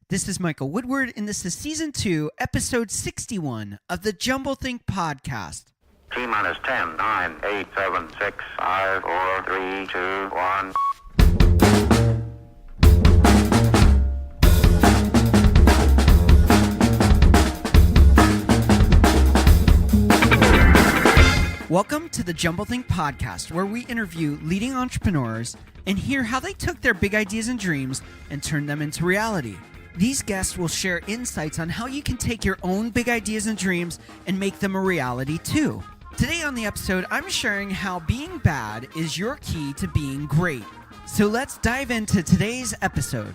This is Michael Woodward, and this is Season 2, Episode 61 of the Jumblethink Podcast. T-minus 10, 9, 8, 7, 6, 5, 4, 3, 2, 1. Welcome to the Jumblethink Podcast, where we interview leading entrepreneurs and hear how they took their big ideas and dreams and turned them into reality. These guests will share insights on how you can take your own big ideas and dreams and make them a reality too. Today on the episode, I'm sharing how being bad is your key to being great. So let's dive into today's episode.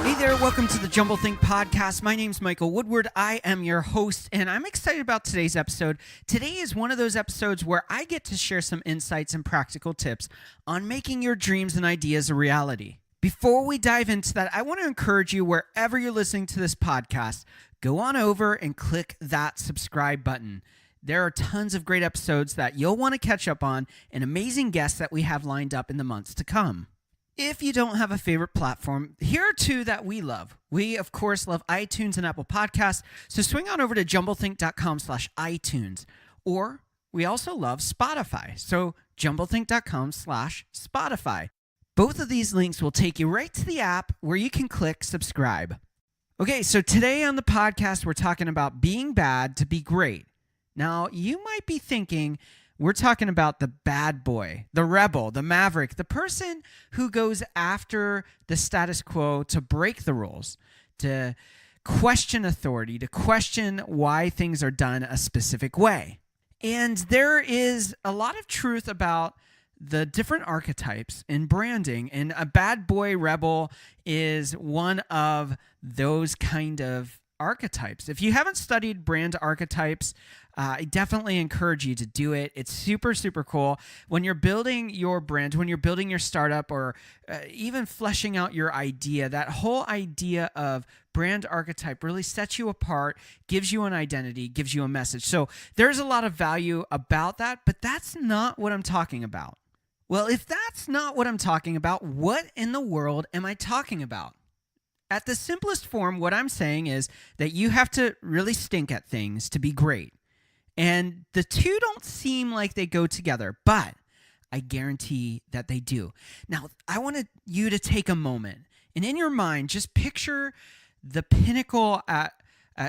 Hey there, welcome to the Jumblethink Podcast. My name's Michael Woodward. I am your host, and I'm excited about today's episode. Today is one of those episodes where I get to share some insights and practical tips on making your dreams and ideas a reality. Before we dive into that, I want to encourage you, wherever you're listening to this podcast, go on over and click that subscribe button. There are tons of great episodes that you'll want to catch up on and amazing guests that we have lined up in the months to come. If you don't have a favorite platform, here are two that we love. We, of course, love iTunes and Apple Podcasts, so swing on over to jumblethink.com/iTunes. Or we also love Spotify, so jumblethink.com/Spotify. Both of these links will take you right to the app where you can click subscribe. Okay, so today on the podcast, we're talking about being bad to be great. Now, you might be thinking, we're talking about the bad boy, the rebel, the maverick, the person who goes after the status quo to break the rules, to question authority, to question why things are done a specific way. And there is a lot of truth about the different archetypes in branding, and a bad boy rebel is one of those kind of archetypes. If you haven't studied brand archetypes, I definitely encourage you to do it. It's super, super cool. When you're building your brand, when you're building your startup, or even fleshing out your idea, that whole idea of brand archetype really sets you apart, gives you an identity, gives you a message. So there's a lot of value about that, but that's not what I'm talking about. Well, if that's not what I'm talking about, what in the world am I talking about? At the simplest form, what I'm saying is that you have to really stink at things to be great. And the two don't seem like they go together, but I guarantee that they do. Now, I want you to take a moment, and in your mind, just picture the pinnacle at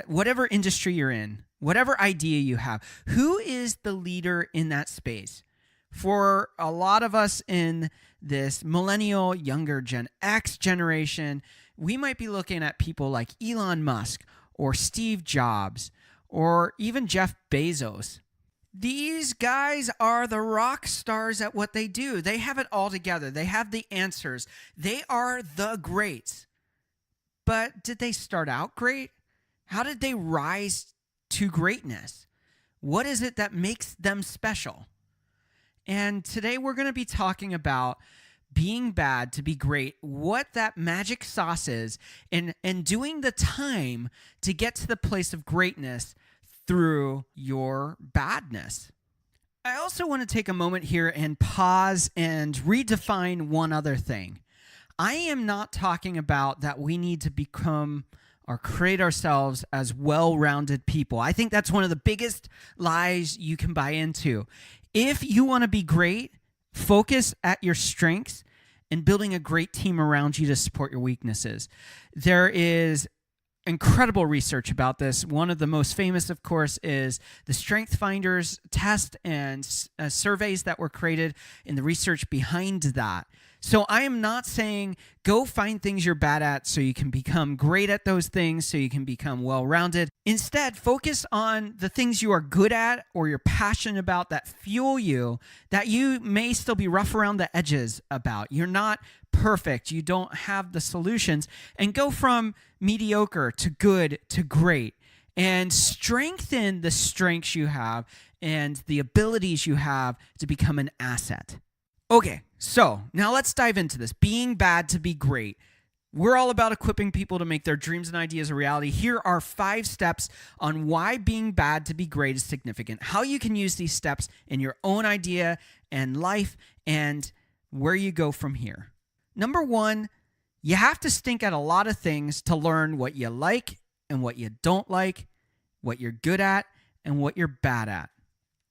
whatever industry you're in, whatever idea you have. Who is the leader in that space? For a lot of us in this millennial, younger Gen X generation, we might be looking at people like Elon Musk or Steve Jobs or even Jeff Bezos. These guys are the rock stars at what they do. They have it all together. They have the answers. They are the greats. But did they start out great? How did they rise to greatness? What is it that makes them special? And today we're going to be talking about being bad to be great, what that magic sauce is, and doing the time to get to the place of greatness through your badness. I also want to take a moment here and pause and redefine one other thing. I am not talking about that we need to become or create ourselves as well-rounded people. I think that's one of the biggest lies you can buy into. If you want to be great, focus at your strengths and building a great team around you to support your weaknesses. There is incredible research about this. One of the most famous, of course, is the Strength Finders test and surveys that were created in the research behind that. So I am not saying go find things you're bad at so you can become great at those things, so you can become well-rounded. Instead, focus on the things you are good at or you're passionate about that fuel you, that you may still be rough around the edges about. You're not perfect. You don't have the solutions. And go from mediocre to good to great. And strengthen the strengths you have and the abilities you have to become an asset. Okay, so now let's dive into this. Being bad to be great. We're all about equipping people to make their dreams and ideas a reality. Here are 5 steps on why being bad to be great is significant, how you can use these steps in your own idea and life, and where you go from here. Number one, you have to stink at a lot of things to learn what you like and what you don't like, what you're good at and what you're bad at.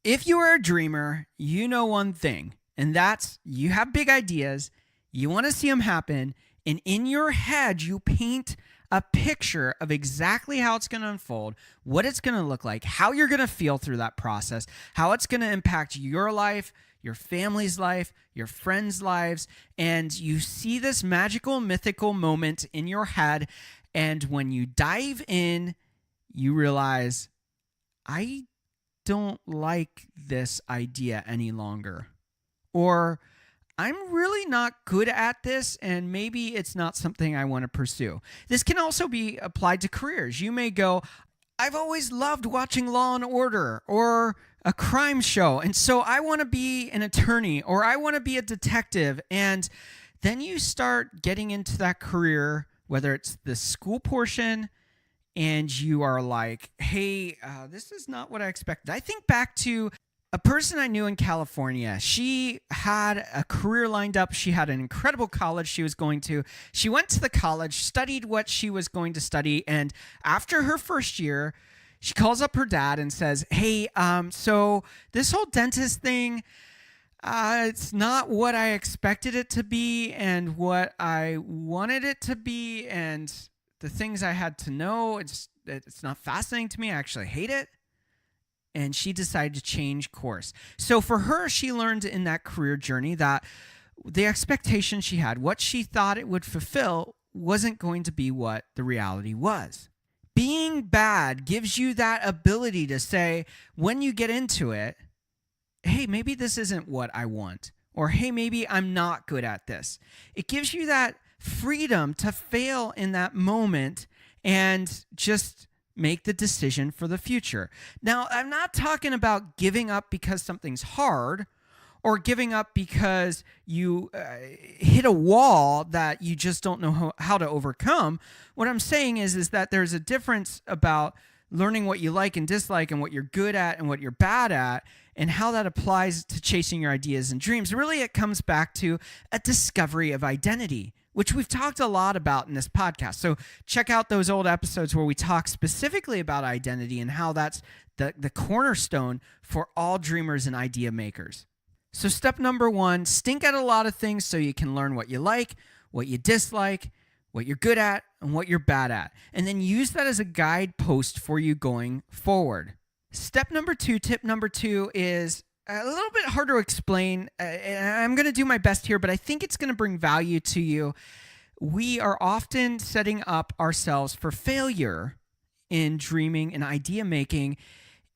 If you are a dreamer, you know one thing, and that's you have big ideas, you want to see them happen, and in your head, you paint a picture of exactly how it's going to unfold, what it's going to look like, how you're going to feel through that process, how it's going to impact your life, your family's life, your friends' lives, and you see this magical, mythical moment in your head, and when you dive in, you realize, I don't like this idea any longer. Or I'm really not good at this, and maybe it's not something I want to pursue. This can also be applied to careers. You may go, I've always loved watching Law and Order or a crime show, and so I want to be an attorney or I want to be a detective. And then you start getting into that career, whether it's the school portion, and you are like, hey, this is not what I expected. I think back to a person I knew in California. She had a career lined up. She had an incredible college she was going to. She went to the college, studied what she was going to study, and after her first year, she calls up her dad and says, hey, so this whole dentist thing, it's not what I expected it to be and what I wanted it to be, and the things I had to know, it's not fascinating to me. I actually hate it. And she decided to change course. So for her, she learned in that career journey that the expectation she had, what she thought it would fulfill, wasn't going to be what the reality was. Being bad gives you that ability to say, when you get into it, hey, maybe this isn't what I want. Or, hey, maybe I'm not good at this. It gives you that freedom to fail in that moment and just make the decision for the future. Now, I'm not talking about giving up because something's hard or giving up because you hit a wall that you just don't know how to overcome. What I'm saying is that there's a difference about learning what you like and dislike and what you're good at and what you're bad at and how that applies to chasing your ideas and dreams. Really, it comes back to a discovery of identity, which we've talked a lot about in this podcast. So check out those old episodes where we talk specifically about identity and how that's the cornerstone for all dreamers and idea makers. So step number one, stink at a lot of things so you can learn what you like, what you dislike, what you're good at, and what you're bad at. And then use that as a guidepost for you going forward. Tip number two is a little bit hard to explain. And I'm going to do my best here, but I think it's going to bring value to you. We are often setting up ourselves for failure in dreaming and idea making.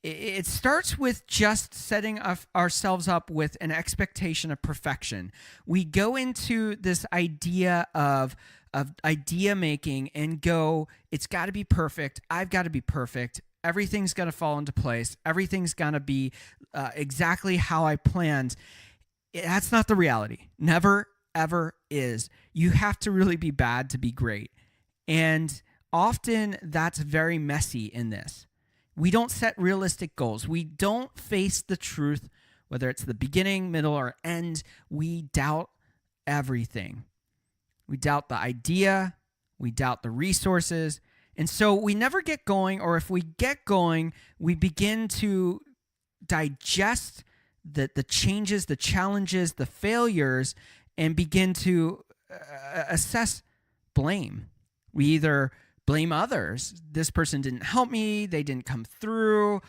It starts with just setting ourselves up with an expectation of perfection. We go into this idea of idea making and go, it's got to be perfect. I've got to be perfect. Everything's got to fall into place. Everything's got to be exactly how I planned. That's not the reality. Never, ever is. You have to really be bad to be great. And often that's very messy in this. We don't set realistic goals. We don't face the truth, whether it's the beginning, middle, or end. We doubt everything. We doubt the idea. We doubt the resources. And so we never get going, or if we get going, we begin to digest the changes, the challenges, the failures, and begin to assess blame. We either blame others. This person didn't help me. They didn't come through.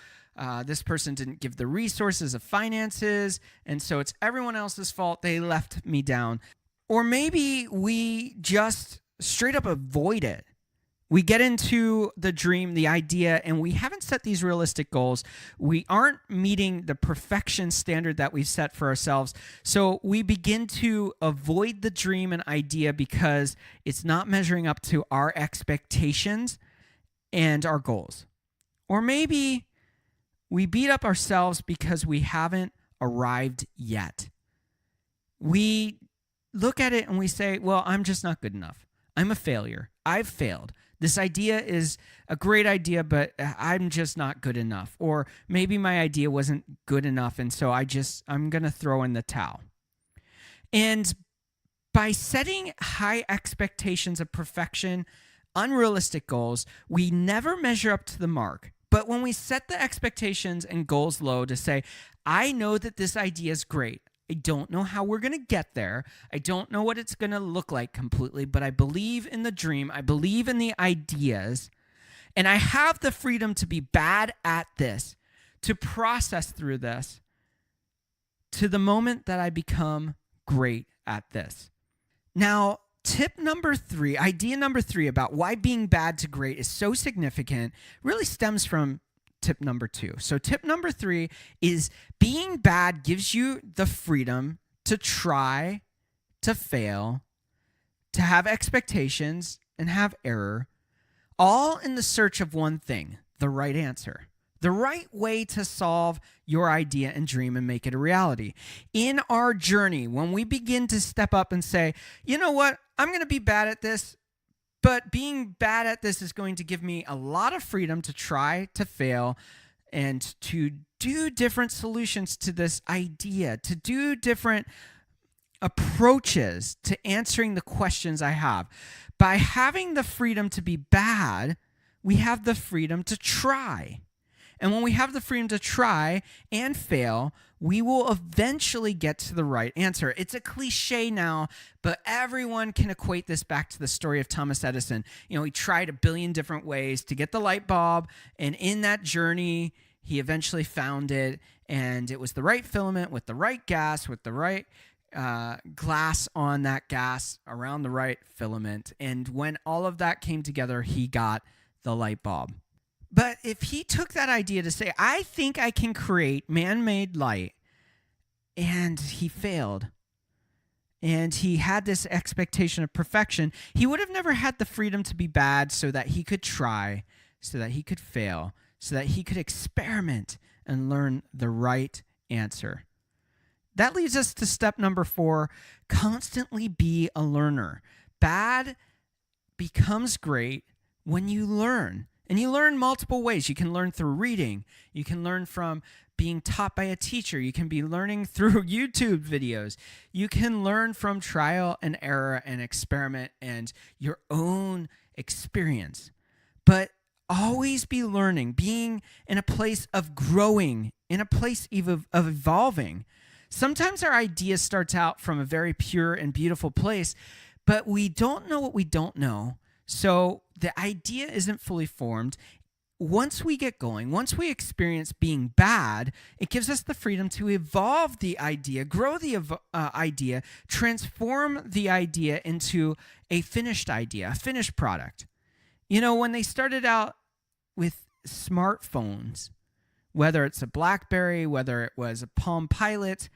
This person didn't give the resources of finances. And so it's everyone else's fault. They left me down. Or maybe we just straight up avoid it. We get into the dream, the idea, and we haven't set these realistic goals. We aren't meeting the perfection standard that we've set for ourselves. So we begin to avoid the dream and idea because it's not measuring up to our expectations and our goals. Or maybe we beat up ourselves because we haven't arrived yet. We look at it and we say, well, I'm just not good enough. I'm a failure. I've failed. This idea is a great idea, but I'm just not good enough. Or maybe my idea wasn't good enough, and so I'm going to throw in the towel. And by setting high expectations of perfection, unrealistic goals, we never measure up to the mark. But when we set the expectations and goals low to say, I know that this idea is great. I don't know how we're going to get there. I don't know what it's going to look like completely, but I believe in the dream. I believe in the ideas. And I have the freedom to be bad at this, to process through this, to the moment that I become great at this. Now, tip number 3, idea number 3 about why being bad to great is so significant really stems from tip number 2. So tip number 3 is being bad gives you the freedom to try, to fail, to have expectations and have error, all in the search of one thing, the right answer. The right way to solve your idea and dream and make it a reality. In our journey, when we begin to step up and say, you know what, I'm going to be bad at this, but being bad at this is going to give me a lot of freedom to try, to fail, and to do different solutions to this idea, to do different approaches to answering the questions I have. By having the freedom to be bad, we have the freedom to try. And when we have the freedom to try and fail, we will eventually get to the right answer. It's a cliche now, but everyone can equate this back to the story of Thomas Edison. You know, he tried a billion different ways to get the light bulb, and in that journey, he eventually found it, and it was the right filament with the right gas, with the right glass on that gas around the right filament. And when all of that came together, he got the light bulb. But if he took that idea to say, I think I can create man-made light, and he failed, and he had this expectation of perfection, he would have never had the freedom to be bad so that he could try, so that he could fail, so that he could experiment and learn the right answer. That leads us to step number 4, constantly be a learner. Bad becomes great when you learn. And you learn multiple ways. You can learn through reading. You can learn from being taught by a teacher. You can be learning through YouTube videos. You can learn from trial and error and experiment and your own experience. But always be learning, being in a place of growing, in a place of evolving. Sometimes our idea starts out from a very pure and beautiful place, but we don't know what we don't know. So the idea isn't fully formed. Once we get going, once we experience being bad, it gives us the freedom to evolve the idea, grow the idea, transform the idea into a finished idea, a finished product. You know, when they started out with smartphones, whether it's a BlackBerry, whether it was a Palm Pilot,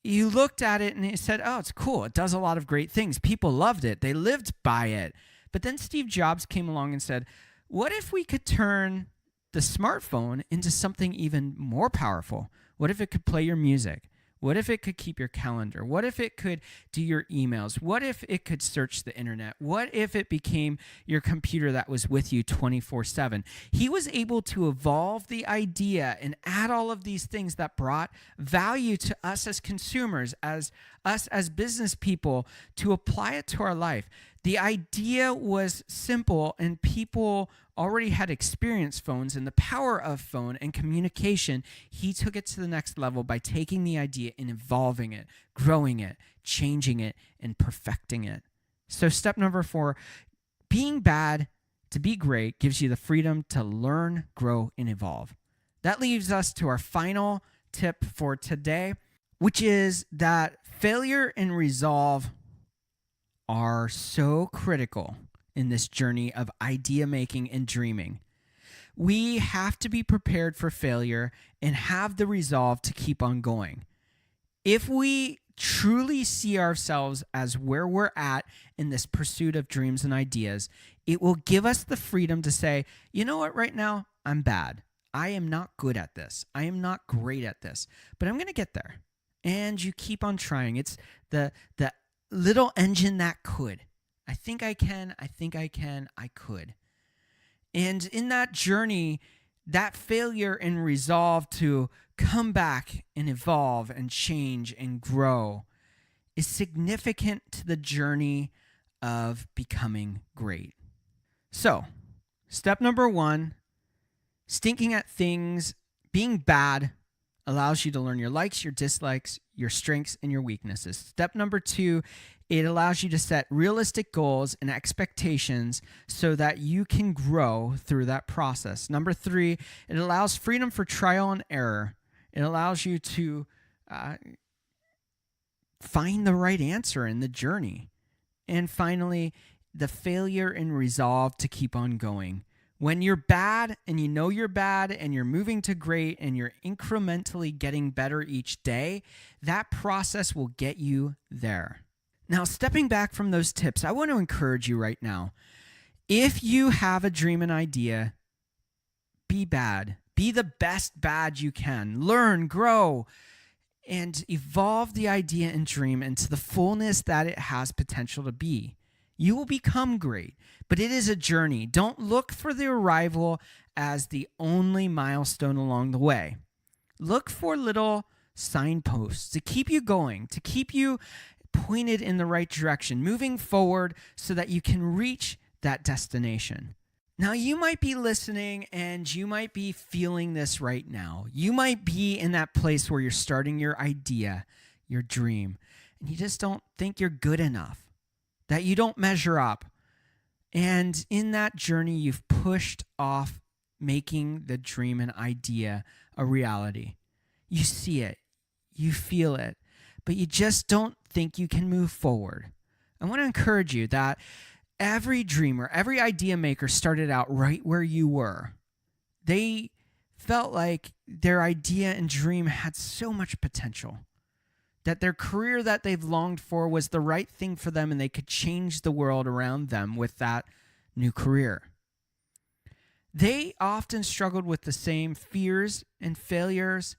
you looked at it and you said, oh, it's cool. It does a lot of great things. People loved it. They lived by it. But then Steve Jobs came along and said, what if we could turn the smartphone into something even more powerful? What if it could play your music? What if it could keep your calendar? What if it could do your emails? What if it could search the internet? What if it became your computer that was with you 24/7? He was able to evolve the idea and add all of these things that brought value to us as consumers, as us as business people, to apply it to our life. The idea was simple, and people already had experienced phones and the power of phone and communication. He took it to the next level by taking the idea and evolving it, growing it, changing it, and perfecting it. So step number 4, being bad to be great gives you the freedom to learn, grow, and evolve. That leaves us to our final tip for today, which is that failure and resolve are so critical in this journey of idea making and dreaming. We have to be prepared for failure and have the resolve to keep on going. If we truly see ourselves as where we're at in this pursuit of dreams and ideas, it will give us the freedom to say, you know what, right now, I'm bad. I am not good at this. I am not great at this, but I'm going to get there. And you keep on trying. It's the little engine that could. I think I can, I think I can, I could. And in that journey, that failure and resolve to come back and evolve and change and grow is significant to the journey of becoming great. So, step number 1, stinking at things, being bad allows you to learn your likes, your dislikes, your strengths, and your weaknesses. Step number 2, it allows you to set realistic goals and expectations so that you can grow through that process. Number 3, it allows freedom for trial and error. It allows you to find the right answer in the journey. And finally, the failure and resolve to keep on going. When you're bad and you know you're bad and you're moving to great and you're incrementally getting better each day, that process will get you there. Now, stepping back from those tips, I want to encourage you right now. If you have a dream and idea, be bad. Be the best bad you can. Learn, grow, and evolve the idea and dream into the fullness that it has potential to be. You will become great, but it is a journey. Don't look for the arrival as the only milestone along the way. Look for little signposts to keep you going, to keep you pointed in the right direction, moving forward so that you can reach that destination. Now, you might be listening and you might be feeling this right now. You might be in that place where you're starting your idea, your dream, and you just don't think you're good enough, that you don't measure up. And in that journey, you've pushed off making the dream and idea a reality. You see it, you feel it, but you just don't think you can move forward. I want to encourage you that every dreamer, every idea maker started out right where you were. They felt like their idea and dream had so much potential, that their career that they've longed for was the right thing for them and they could change the world around them with that new career. They often struggled with the same fears and failures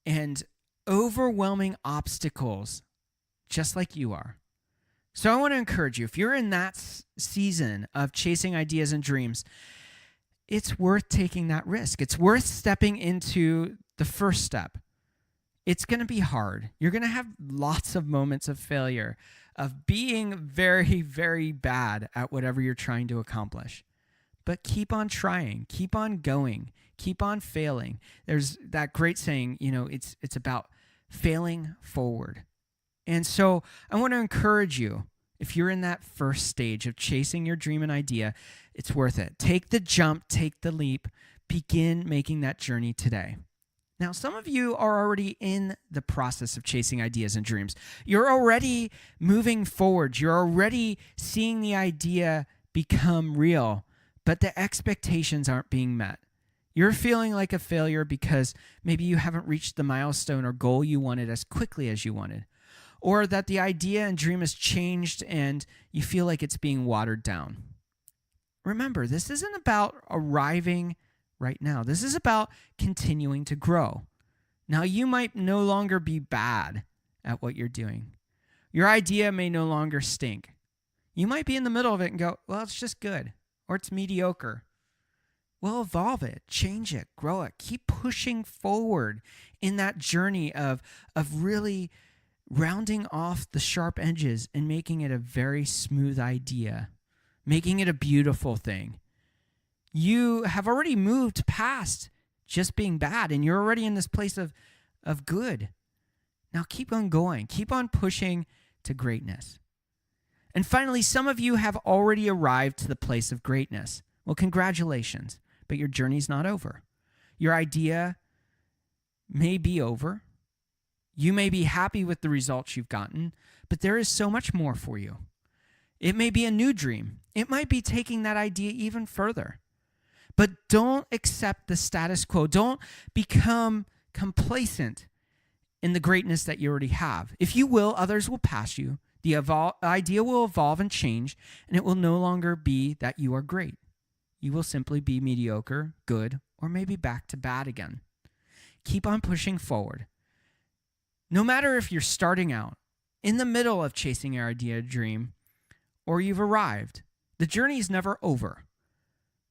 and overwhelming obstacles, just like you are. So I want to encourage you, if you're in that season of chasing ideas and dreams, it's worth taking that risk. It's worth stepping into the first step. It's going to be hard. You're going to have lots of moments of failure, of being very, very bad at whatever you're trying to accomplish. But keep on trying, keep on going, keep on failing. There's that great saying, it's about failing forward. And so I want to encourage you, if you're in that first stage of chasing your dream and idea, it's worth it. Take the jump, take the leap, begin making that journey today. Now, some of you are already in the process of chasing ideas and dreams. You're already moving forward. You're already seeing the idea become real, but the expectations aren't being met. You're feeling like a failure because maybe you haven't reached the milestone or goal you wanted as quickly as you wanted, or that the idea and dream has changed and you feel like it's being watered down. Remember, this isn't about arriving right now. This is about continuing to grow. Now, you might no longer be bad at what you're doing. Your idea may no longer stink. You might be in the middle of it and go, well, it's just good, or it's mediocre. Well, evolve it, change it, grow it. Keep pushing forward in that journey of really rounding off the sharp edges and making it a very smooth idea, making it a beautiful thing. You have already moved past just being bad, and you're already in this place of good. Now keep on going. Keep on pushing to greatness. And finally, some of you have already arrived to the place of greatness. Well, congratulations, but your journey's not over. Your idea may be over. You may be happy with the results you've gotten, but there is so much more for you. It may be a new dream. It might be taking that idea even further. But don't accept the status quo. Don't become complacent in the greatness that you already have. If you will, others will pass you. The idea will evolve and change, and it will no longer be that you are great. You will simply be mediocre, good, or maybe back to bad again. Keep on pushing forward. No matter if you're starting out, in the middle of chasing your idea or dream, or you've arrived, the journey is never over.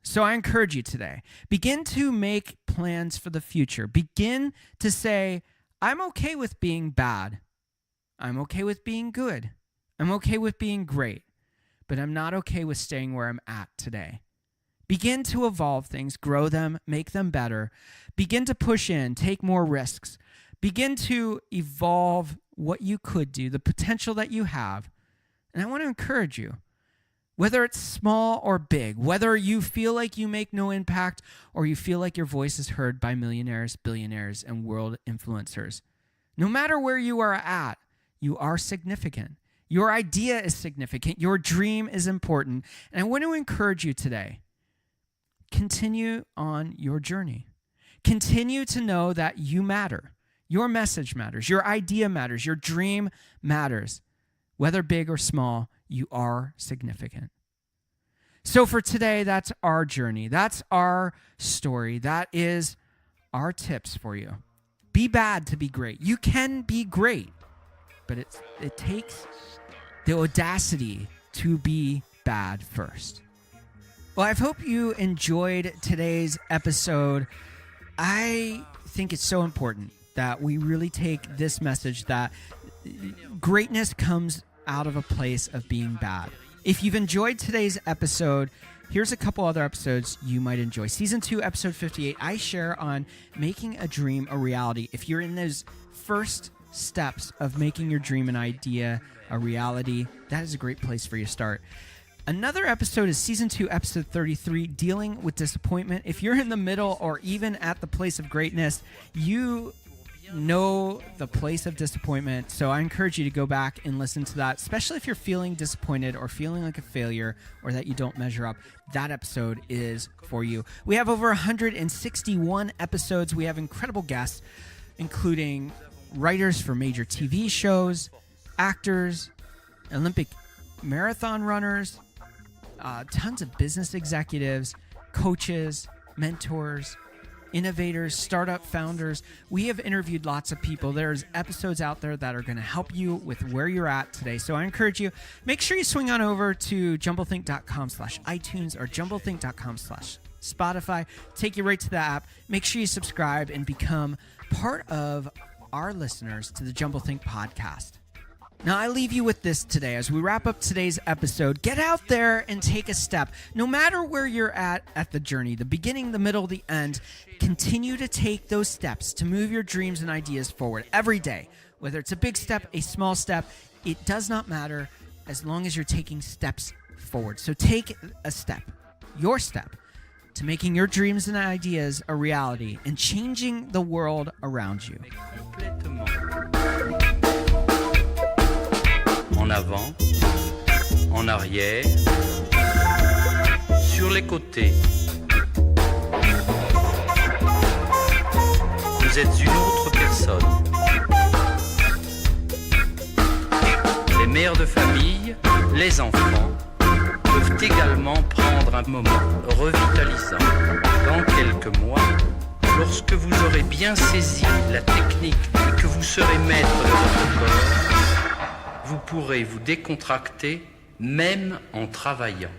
So I encourage you today, begin to make plans for the future. Begin to say, I'm okay with being bad. I'm okay with being good. I'm okay with being great. But I'm not okay with staying where I'm at today. Begin to evolve things, grow them, make them better. Begin to push in, take more risks. Begin to evolve what you could do, the potential that you have. And I want to encourage you, whether it's small or big, whether you feel like you make no impact or you feel like your voice is heard by millionaires, billionaires, and world influencers. No matter where you are at, you are significant. Your idea is significant. Your dream is important. And I want to encourage you today, continue on your journey. Continue to know that you matter. Your message matters. Your idea matters. Your dream matters. Whether big or small, you are significant. So for today, that's our journey. That's our story. That is our tips for you. Be bad to be great. You can be great, but it takes the audacity to be bad first. Well, I hope you enjoyed today's episode. I think it's so important that we really take this message that greatness comes out of a place of being bad. If you've enjoyed today's episode, here's a couple other episodes you might enjoy. Season 2, episode 58, I share on making a dream a reality. If you're in those first steps of making your dream an idea a reality, that is a great place for you to start. Another episode is Season 2, episode 33, Dealing with Disappointment. If you're in the middle or even at the place of greatness, you know the place of disappointment. So I encourage you to go back and listen to that, especially if you're feeling disappointed or feeling like a failure or that you don't measure up. That episode is for you. We have over 161 episodes. We have incredible guests, including writers for major TV shows, actors, Olympic marathon runners, tons of business executives, coaches, mentors, innovators, startup founders. We have interviewed lots of people. There's episodes out there that are going to help you with where you're at today. So I encourage you, make sure you swing on over to jumblethink.com/iTunes or jumblethink.com/Spotify. Take you right to the app. Make sure you subscribe and become part of our listeners to the Jumblethink podcast. Now, I leave you with this today. As we wrap up today's episode, get out there and take a step. No matter where you're at the journey, the beginning, the middle, the end, continue to take those steps to move your dreams and ideas forward every day. Whether it's a big step, a small step, it does not matter as long as you're taking steps forward. So take a step, your step, to making your dreams and ideas a reality and changing the world around you. En avant, en arrière, sur les côtés. Vous êtes une autre personne. Les mères de famille, les enfants, peuvent également prendre un moment revitalisant. Dans quelques mois, lorsque vous aurez bien saisi la technique et que vous serez maître de votre corps, vous pourrez vous décontracter même en travaillant.